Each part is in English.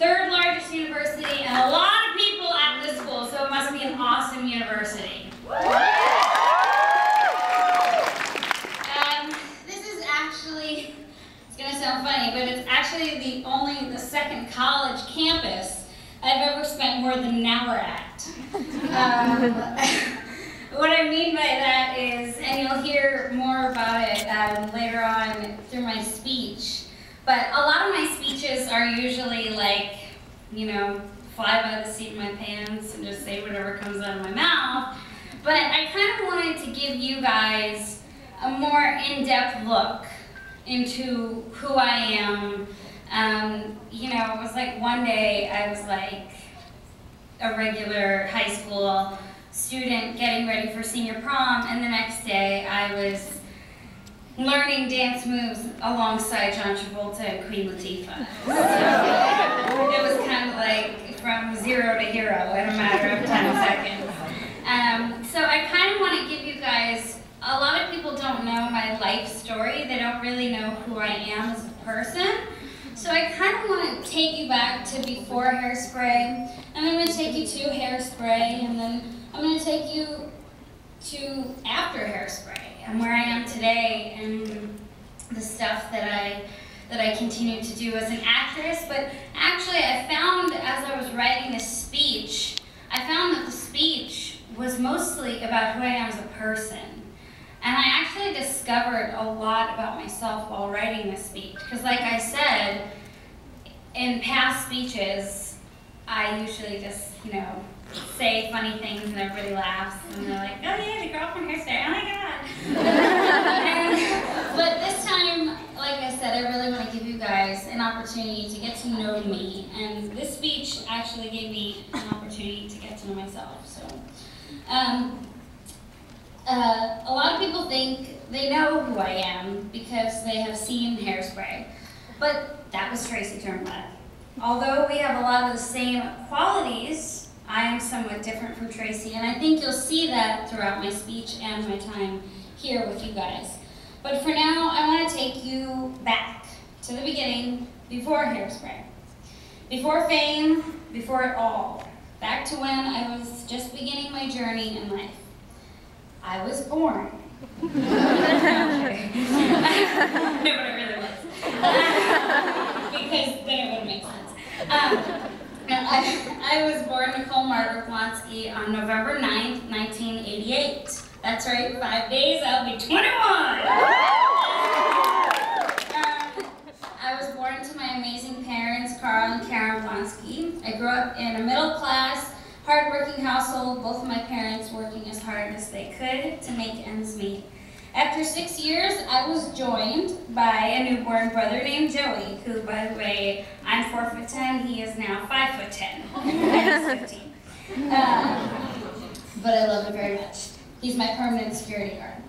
third largest university, and a lot of people at this school, so it must be an awesome university. This is actually, it's gonna sound funny, but it's actually the second college campus I've ever spent more than an hour at. What I mean by that is, and you'll hear more about it later on through my speech, but a lot of my speeches are usually like, you know, fly by the seat of my pants and just say whatever comes out of my mouth. But I kind of wanted to give you guys a more in-depth look into who I am. You know, it was like one day I was like a regular high school student getting ready for senior prom, and the next day I was learning dance moves alongside John Travolta and Queen Latifah. So it was kind of like from zero to hero in a matter of 10 seconds. So I kind of want to give you guys, a lot of people don't know my life story. They don't really know who I am as a person. So I kind of want to take you back to before Hairspray, and I'm going to take you to Hairspray, and then I'm going to take you to after Hairspray, and where I am today, and the stuff that I continue to do as an actress. But actually, I found as I was writing this speech, I found that the speech was mostly about who I am as a person. And I actually discovered a lot about myself while writing this speech. Because like I said, in past speeches, I usually just, you know, say funny things and everybody laughs. And they're like, oh yeah, the girl from Hairspray, oh my God. But this time, like I said, I really want to give you guys an opportunity to get to know me. And this speech actually gave me an opportunity to get to know myself. So. A lot of people think they know who I am because they have seen Hairspray, but that was Tracy Turnblad. Although we have a lot of the same qualities, I am somewhat different from Tracy, and I think you'll see that throughout my speech and my time here with you guys. But for now, I want to take you back to the beginning, before Hairspray. Before fame, before it all. Back to when I was just beginning my journey in life. I was born. No, but it really was. Because then it would make sense. I was born Nicole Margaret Blonsky on November 9th, 1988. That's right, 5 days, I'll be 21! I was born to my amazing parents, Carl and Karen Blonsky. I grew up in a middle-class, hard-working household, both of my parents working as hard as they could to make ends meet. After 6 years, I was joined by a newborn brother named Joey, who, by the way, I'm 4'10", he is now 5'10", and he's 15. But I love him very much. He's my permanent security guard.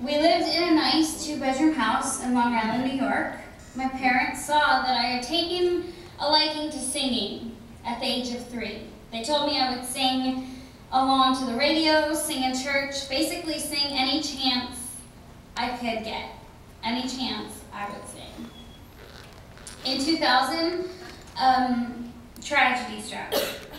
We lived in a nice 2-bedroom house in Long Island, New York. My parents saw that I had taken a liking to singing at the age of 3. They told me I would sing along to the radio, sing in church, basically sing any chance I could get. Any chance I would sing. In 2000, tragedy struck.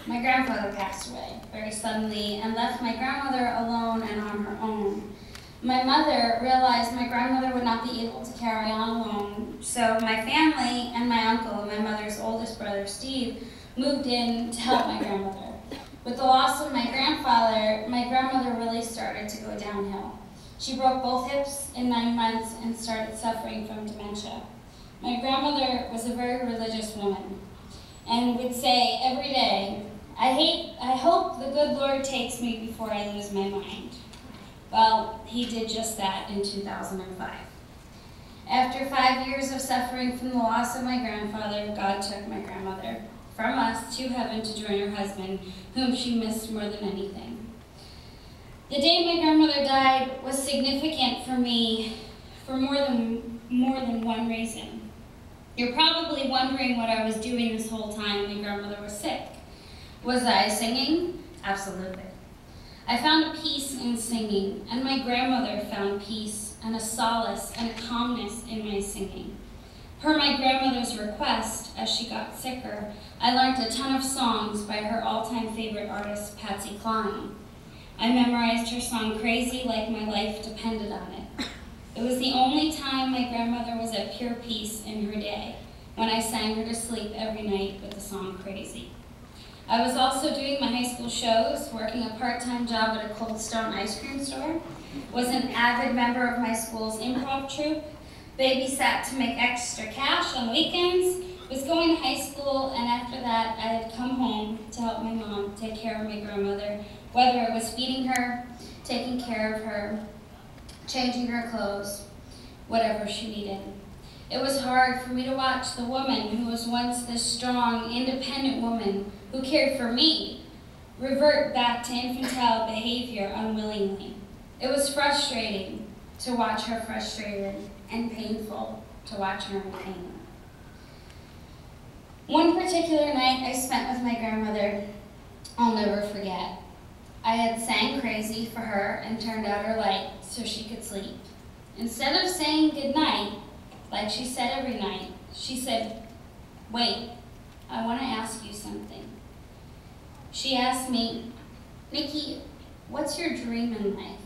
My grandfather passed away very suddenly and left my grandmother alone and on her own. My mother realized my grandmother would not be able to carry on alone, so my family and my uncle, my mother's oldest brother, Steve, moved in to help my grandmother. With the loss of my grandfather, my grandmother really started to go downhill. She broke both hips in 9 months and started suffering from dementia. My grandmother was a very religious woman and would say every day, I hope the good Lord takes me before I lose my mind. Well, he did just that in 2005. After 5 years of suffering from the loss of my grandfather, God took my grandmother from us to heaven to join her husband, whom she missed more than anything. The day my grandmother died was significant for me for more than one reason. You're probably wondering what I was doing this whole time my grandmother was sick. Was I singing? Absolutely. I found a peace in singing, and my grandmother found peace and a solace and a calmness in my singing. Per my grandmother's request, as she got sicker, I learned a ton of songs by her all-time favorite artist, Patsy Cline. I memorized her song Crazy like my life depended on it. It was the only time my grandmother was at pure peace in her day, when I sang her to sleep every night with the song Crazy. I was also doing my high school shows, working a part-time job at a Cold Stone ice cream store, was an avid member of my school's improv troupe, babysat to make extra cash on weekends, was going to high school, and after that I had come home to help my mom take care of my grandmother, whether it was feeding her, taking care of her, changing her clothes, whatever she needed. It was hard for me to watch the woman who was once this strong, independent woman who cared for me revert back to infantile behavior unwillingly. It was frustrating to watch her frustrated and painful to watch her in pain. One particular night I spent with my grandmother, I'll never forget. I had sang Crazy for her and turned out her light so she could sleep. Instead of saying good night, like she said every night, she said, "Wait, I want to ask you something." She asked me, "Nikki, what's your dream in life?"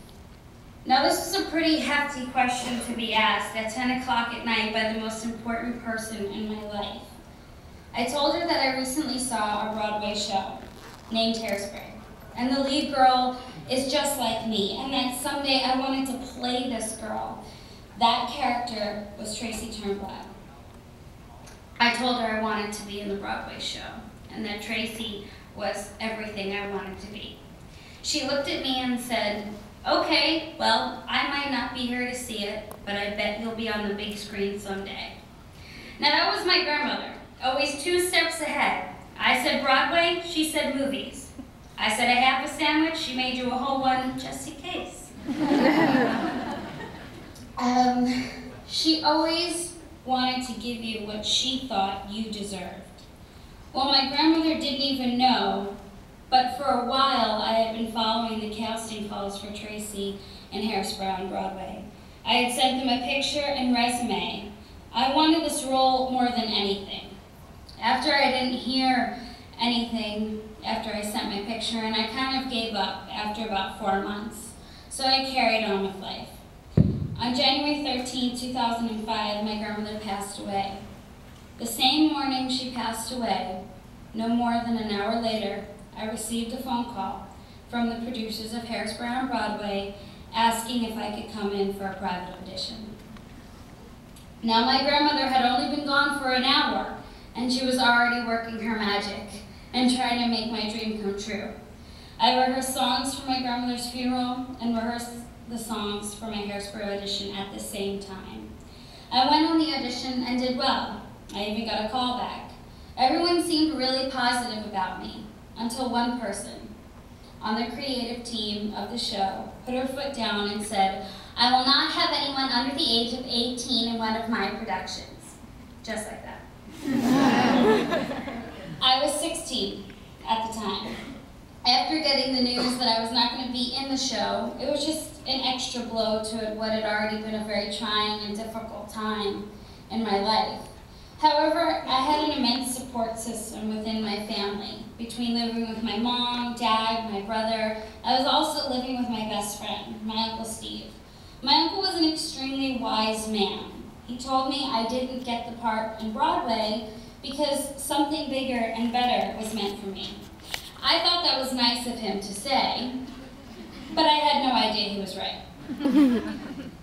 Now this is a pretty hefty question to be asked at 10 o'clock at night by the most important person in my life. I told her that I recently saw a Broadway show named Hairspray, and the lead girl is just like me, and that someday I wanted to play this girl. That character was Tracy Turnblad. I told her I wanted to be in the Broadway show, and that Tracy was everything I wanted to be. She looked at me and said, "Okay, well, I might not be here to see it, but I bet you'll be on the big screen someday." Now that was my grandmother, always 2 steps ahead. I said Broadway, she said movies. I said a half a sandwich, she made you a whole one just in case. She always wanted to give you what she thought you deserved. Well, my grandmother didn't even know, but for a while I had been following the casting calls for Tracy and Hairspray on Broadway. I had sent them a picture and resume. I wanted this role more than anything. After I didn't hear anything after I sent my picture, and I kind of gave up after about 4 months, so I carried on with life. On January 13, 2005, my grandmother passed away. The same morning she passed away, no more than an hour later, I received a phone call from the producers of Hairspray on Broadway asking if I could come in for a private audition. Now my grandmother had only been gone for an hour, and she was already working her magic and trying to make my dream come true. I rehearsed songs for my grandmother's funeral and rehearsed the songs for my Hairspray audition at the same time. I went on the audition and did well. I even got a call back. Everyone seemed really positive about me, until one person on the creative team of the show put her foot down and said, "I will not have anyone under the age of 18 in one of my productions." Just like that. I was 16 at the time. After getting the news that I was not going to be in the show, it was just an extra blow to what had already been a very trying and difficult time in my life. However, I had an immense support system within my family. Between living with my mom, dad, my brother, I was also living with my best friend, my Uncle Steve. My uncle was an extremely wise man. He told me I didn't get the part in Broadway because something bigger and better was meant for me. I thought that was nice of him to say, but I had no idea he was right.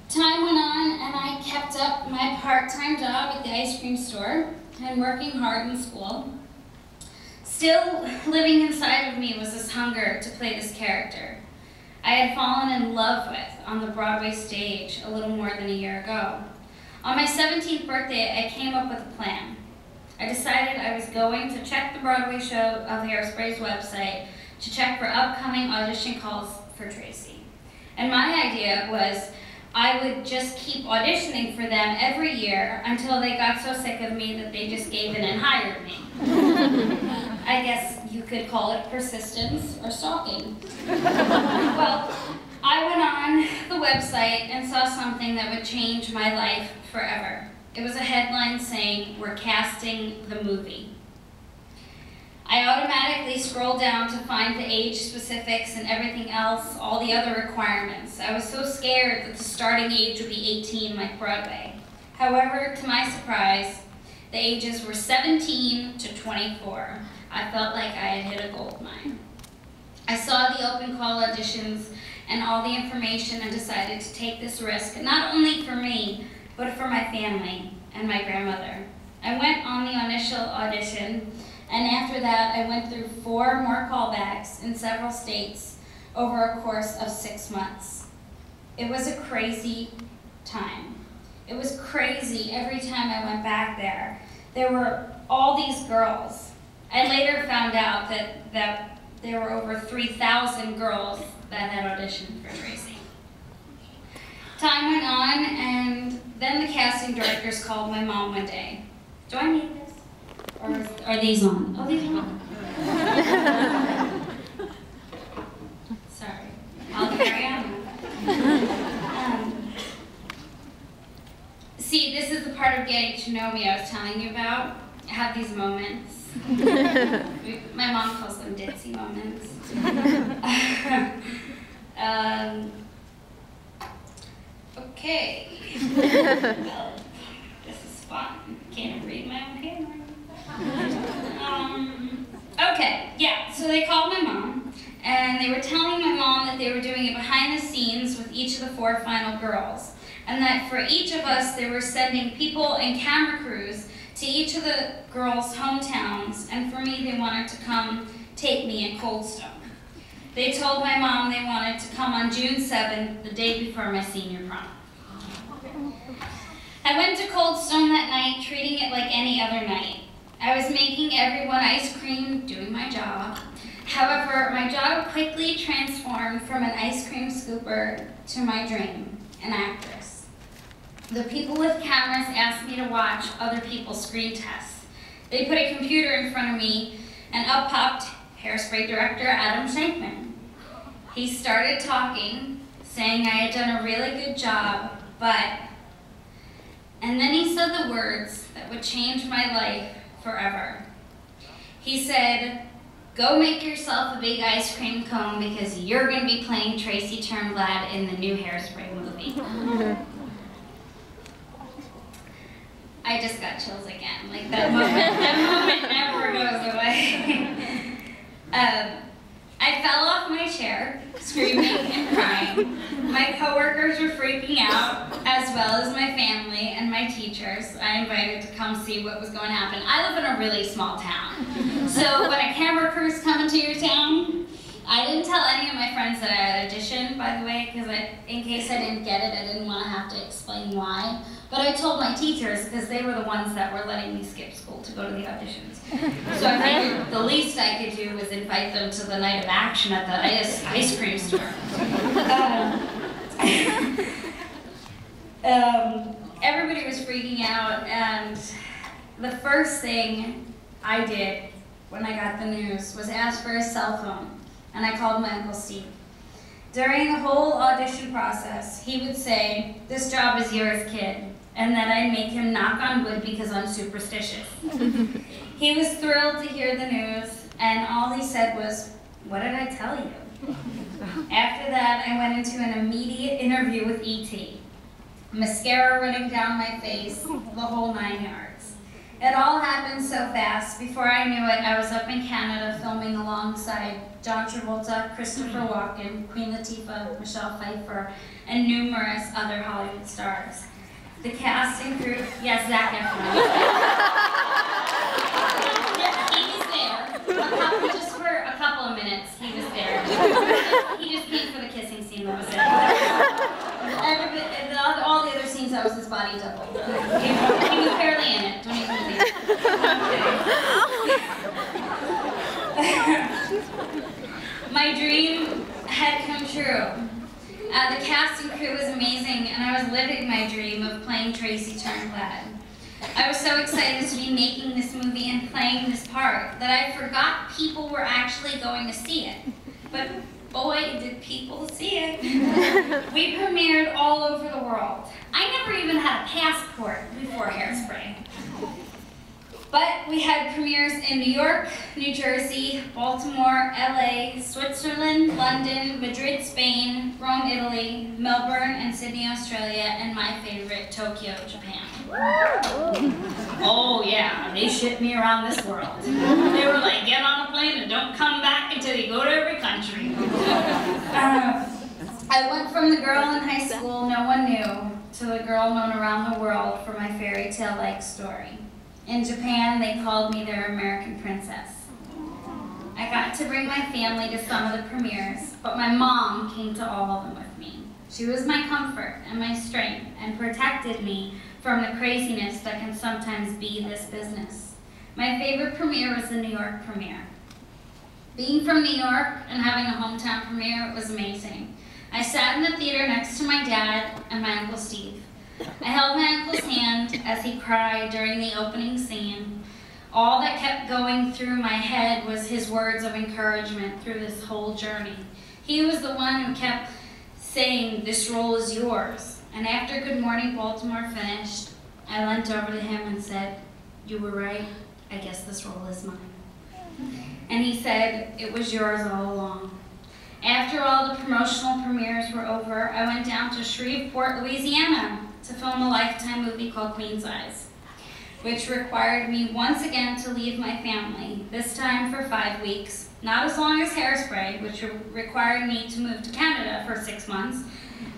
Time went on, and I kept up my part-time job at the ice cream store and working hard in school. Still living inside of me was this hunger to play this character I had fallen in love with on the Broadway stage a little more than a year ago. On my 17th birthday, I came up with a plan. I decided I was going to check the Broadway show of Hairspray's website to check for upcoming audition calls for Tracy. And my idea was I would just keep auditioning for them every year until they got so sick of me that they just gave in and hired me. I guess you could call it persistence or stalking. Well, I went on the website and saw something that would change my life forever. It was a headline saying, "We're casting the movie." I automatically scrolled down to find the age specifics and everything else, all the other requirements. I was so scared that the starting age would be 18 like Broadway. However, to my surprise, the ages were 17 to 24. I felt like I had hit a gold mine. I saw the open call auditions and all the information and decided to take this risk, not only for me, but for my family and my grandmother. I went on the initial audition, and after that, I went through 4 more callbacks in several states over a course of 6 months. It was a crazy time. It was crazy every time I went back there. There were all these girls. I later found out that there were over 3,000 girls that had auditioned for Tracy. Time went on, and then the casting directors called my mom one day. Do I need this? Or are these on? Oh, these are on. Sorry. I'll carry on. See, this is the part of getting to know me I was telling you about. I have these moments. My mom calls them ditzy moments. Okay. Well, this is fun. Can't read my own handwriting. Okay, yeah, so they called my mom, and they were telling my mom that they were doing it behind the scenes with each of the 4 final girls, and that for each of us, they were sending people and camera crews to each of the girls' hometowns, and for me, they wanted to come tape me in Cold Stone. They told my mom they wanted to come on June 7th, the day before my senior prom. I went to Cold Stone that night, treating it like any other night. I was making everyone ice cream, doing my job. However, my job quickly transformed from an ice cream scooper to my dream, an actress. The people with cameras asked me to watch other people's screen tests. They put a computer in front of me, and up popped Hairspray director Adam Shankman. He started talking, saying I had done a really good job, but... And then he said the words that would change my life forever. He said, "Go make yourself a big ice cream cone because you're going to be playing Tracy Turnblad in the new Hairspray movie." I just got chills again. Like that moment never goes away. I fell off my chair, screaming and crying. My coworkers were freaking out, as well as my family and my teachers. I invited to come see what was going to happen. I live in a really small town. So when a camera crew's coming to your town, I didn't tell any of my friends that I had auditioned, by the way, because in case I didn't get it, I didn't want to have to explain why. But I told my teachers because they were the ones that were letting me skip school to go to the auditions. So I figured the least I could do was invite them to the night of action at the ice cream store. Everybody was freaking out, and the first thing I did when I got the news was ask for his cell phone, and I called my Uncle Steve. During the whole audition process, he would say, "This job is yours, kid," and then I'd make him knock on wood because I'm superstitious. He was thrilled to hear the news, and all he said was, "What did I tell you?" After that, I went into an immediate interview with E.T. Mascara running down my face, the whole 9 yards. It all happened so fast. Before I knew it, I was up in Canada filming alongside John Travolta, Christopher Walken, Queen Latifah, Michelle Pfeiffer, and numerous other Hollywood stars. The cast and crew, yes, Zac Efron. He was there, just for a couple of minutes, he was there. He just came for the kissing scene, that was it. All the other scenes, that was his body double. He was barely in it, don't even believe it. My dream had come true. The cast and crew was amazing, and I was living my dream of playing Tracy Turnblad. I was so excited to be making this movie and playing this part that I forgot people were actually going to see it. But boy, did people see it. We premiered all over the world. I never even had a passport before Hairspray. But we had premieres in New York, New Jersey, Baltimore, LA, Switzerland, London, Madrid, Spain, Rome, Italy, Melbourne and Sydney, Australia, and my favorite, Tokyo, Japan. Oh yeah, they shipped me around this world. They were like, get on a plane and don't come back until you go to every country. I went from the girl in high school no one knew to the girl known around the world for my fairy tale-like story. In Japan, they called me their American princess. I got to bring my family to some of the premieres, but my mom came to all of them with me. She was my comfort and my strength and protected me from the craziness that can sometimes be this business. My favorite premiere was the New York premiere. Being from New York and having a hometown premiere was amazing. I sat in the theater next to my dad and my Uncle Steve. I held my uncle's hand as he cried during the opening scene. All that kept going through my head was his words of encouragement through this whole journey. He was the one who kept saying, "This role is yours." And after Good Morning Baltimore finished, I leant over to him and said, "You were right. I guess this role is mine." And he said, "It was yours all along." After all the promotional premieres were over, I went down to Shreveport, Louisiana to film a Lifetime movie called Queen's Eyes, which required me once again to leave my family, this time for 5 weeks. Not as long as Hairspray, which required me to move to Canada for 6 months,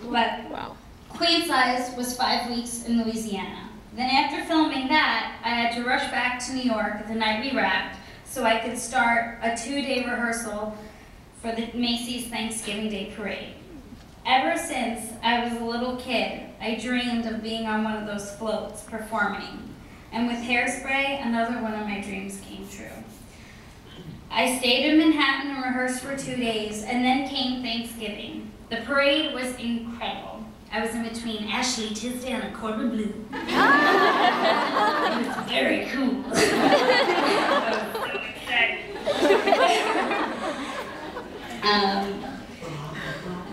but wow. Queen's Eyes was 5 weeks in Louisiana. Then after filming that, I had to rush back to New York the night we wrapped so I could start a 2-day rehearsal for the Macy's Thanksgiving Day Parade. Ever since I was a little kid, I dreamed of being on one of those floats performing. And with Hairspray, another one of my dreams came true. I stayed in Manhattan and rehearsed for 2 days, and then came Thanksgiving. The parade was incredible. I was in between Ashley Tisdale and Corbin Bleu. It was very cool. I was so excited.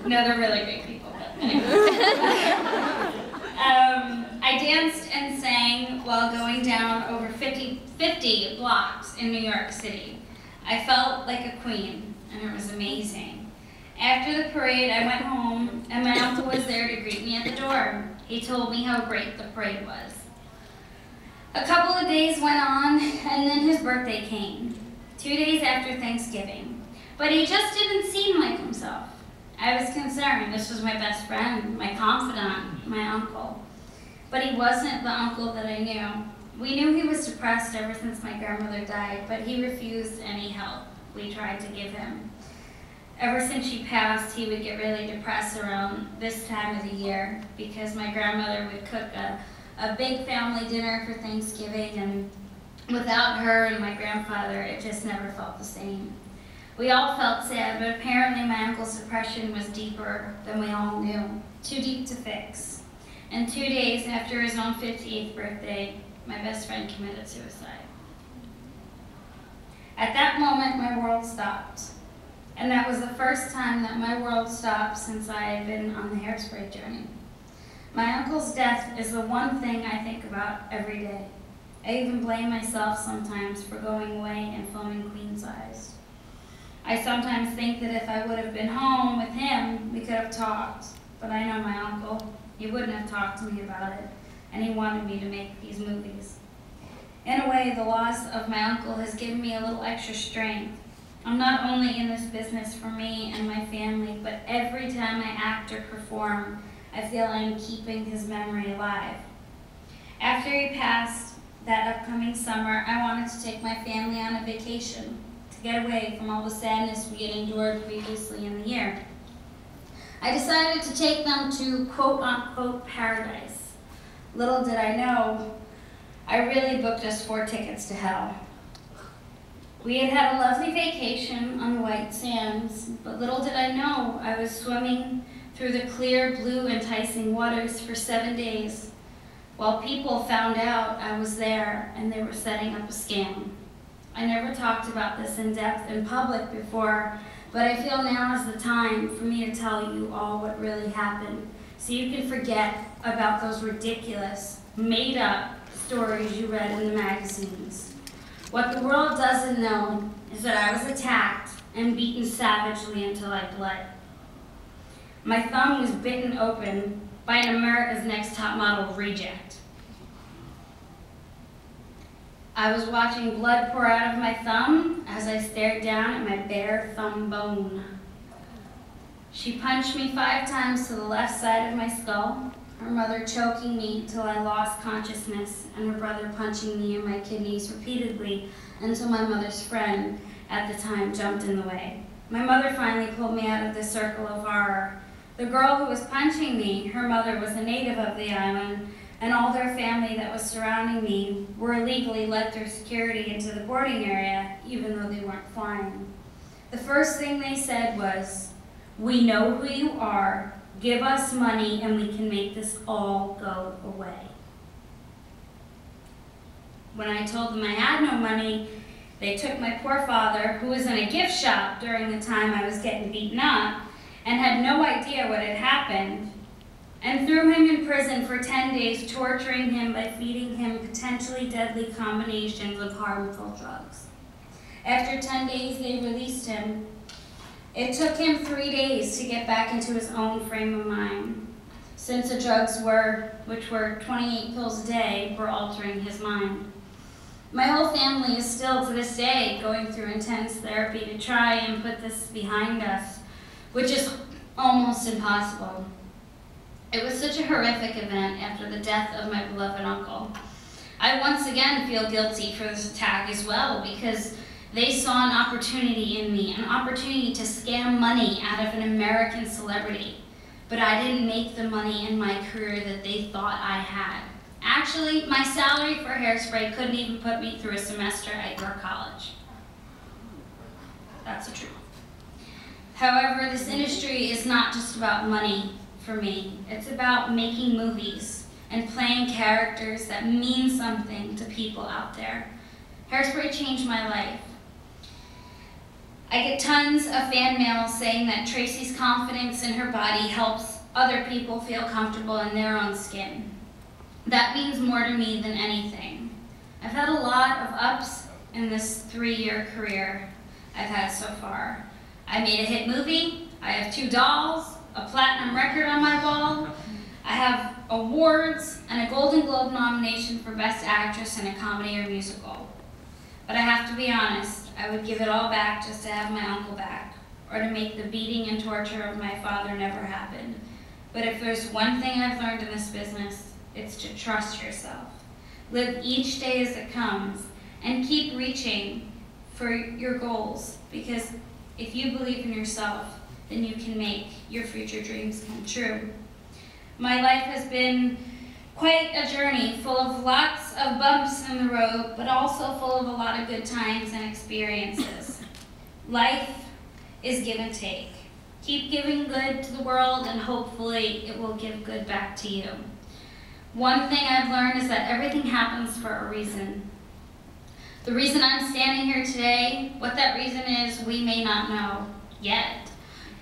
No, they're really great people, but anyway. I danced and sang while going down over 50 blocks in New York City. I felt like a queen, and it was amazing. After the parade, I went home, and my uncle was there to greet me at the door. He told me how great the parade was. A couple of days went on, and then his birthday came, 2 days after Thanksgiving. But he just didn't seem like himself. I was concerned. This was my best friend, my confidant, my uncle. But he wasn't the uncle that I knew. We knew he was depressed ever since my grandmother died, but he refused any help we tried to give him. Ever since she passed, he would get really depressed around this time of the year because my grandmother would cook a big family dinner for Thanksgiving, and without her and my grandfather, it just never felt the same. We all felt sad, but apparently my uncle's depression was deeper than we all knew, too deep to fix. And 2 days after his own 58th birthday, my best friend committed suicide. At that moment, my world stopped. And that was the first time that my world stopped since I had been on the Hairspray journey. My uncle's death is the one thing I think about every day. I even blame myself sometimes for going away and filming Queen's Eyes. I sometimes think that if I would have been home with him, we could have talked. But I know my uncle, he wouldn't have talked to me about it, and he wanted me to make these movies. In a way, the loss of my uncle has given me a little extra strength. I'm not only in this business for me and my family, but every time I act or perform, I feel I'm keeping his memory alive. After he passed that upcoming summer, I wanted to take my family on a vacation to get away from all the sadness we had endured previously in the year. I decided to take them to quote-unquote paradise. Little did I know, I really booked us 4 tickets to hell. We had had a lovely vacation on the white sands, but little did I know I was swimming through the clear, blue, enticing waters for 7 days, while people found out I was there and they were setting up a scam. I never talked about this in depth in public before, But I feel now is the time for me to tell you all what really happened, so you can forget about those ridiculous, made-up stories you read in the magazines. What the world doesn't know is that I was attacked and beaten savagely until I bled. My thumb was bitten open by an America's Next Top Model reject. I was watching blood pour out of my thumb as I stared down at my bare thumb bone. She punched me 5 times to the left side of my skull, her mother choking me till I lost consciousness, and her brother punching me in my kidneys repeatedly until my mother's friend at the time jumped in the way. My mother finally pulled me out of the circle of horror. The girl who was punching me, her mother was a native of the island, and all their family that was surrounding me were illegally let through security into the boarding area, even though they weren't flying. The first thing they said was, "We know who you are, give us money and we can make this all go away." When I told them I had no money, they took my poor father, who was in a gift shop during the time I was getting beaten up, and had no idea what had happened, and threw him in prison for 10 days, torturing him by feeding him potentially deadly combinations of harmful drugs. After 10 days, they released him. It took him 3 days to get back into his own frame of mind, since the drugs which were 28 pills a day, were altering his mind. My whole family is still, to this day, going through intense therapy to try and put this behind us, which is almost impossible. It was such a horrific event after the death of my beloved uncle. I once again feel guilty for this attack as well, because they saw an opportunity in me, an opportunity to scam money out of an American celebrity. But I didn't make the money in my career that they thought I had. Actually, my salary for Hairspray couldn't even put me through a semester at your college. That's the truth. However, this industry is not just about money for me. It's about making movies and playing characters that mean something to people out there. Hairspray changed my life. I get tons of fan mail saying that Tracy's confidence in her body helps other people feel comfortable in their own skin. That means more to me than anything. I've had a lot of ups in this 3-year career I've had so far. I made a hit movie, I have 2 dolls, a platinum record on my wall, I have awards and a Golden Globe nomination for Best Actress in a Comedy or Musical. But I have to be honest, I would give it all back just to have my uncle back, or to make the beating and torture of my father never happen. But if there's one thing I've learned in this business, it's to trust yourself. Live each day as it comes, and keep reaching for your goals, because if you believe in yourself, then you can make your future dreams come true. My life has been quite a journey, full of lots of bumps in the road, but also full of a lot of good times and experiences. Life is give and take. Keep giving good to the world, and hopefully it will give good back to you. One thing I've learned is that everything happens for a reason. The reason I'm standing here today, what that reason is, we may not know yet.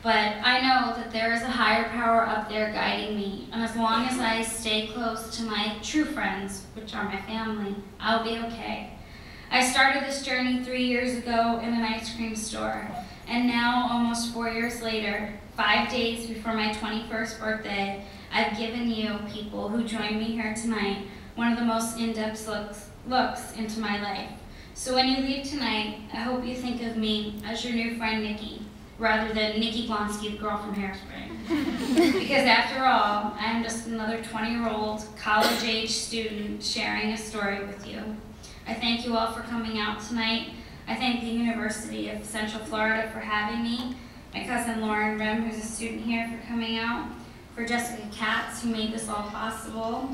But I know that there is a higher power up there guiding me, and as long as I stay close to my true friends, which are my family, I'll be okay. I started this journey 3 years ago in an ice cream store, and now, almost 4 years later, 5 days before my 21st birthday, I've given you, people who joined me here tonight, one of the most in-depth looks into my life. So when you leave tonight, I hope you think of me as your new friend Nikki, rather than Nikki Blonsky, the girl from Hairspray. Because after all, I am just another 20-year-old, college-age student sharing a story with you. I thank you all for coming out tonight. I thank the University of Central Florida for having me, my cousin Lauren Rim, who's a student here, for coming out, for Jessica Katz, who made this all possible,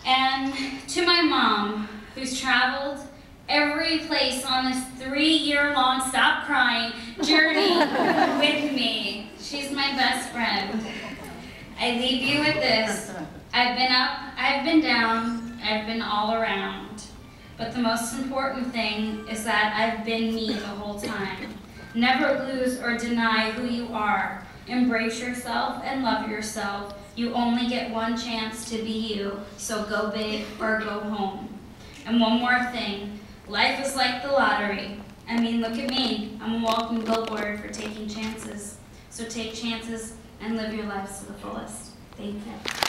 and to my mom, who's traveled every place on this 3-year-long stop crying journey with me. She's my best friend. I leave you with this. I've been up, I've been down, I've been all around. But the most important thing is that I've been me the whole time. Never lose or deny who you are. Embrace yourself and love yourself. You only get one chance to be you, so go big or go home. And one more thing, life is like the lottery. I mean, look at me. I'm a walking billboard for taking chances. So take chances and live your lives to the fullest. Thank you.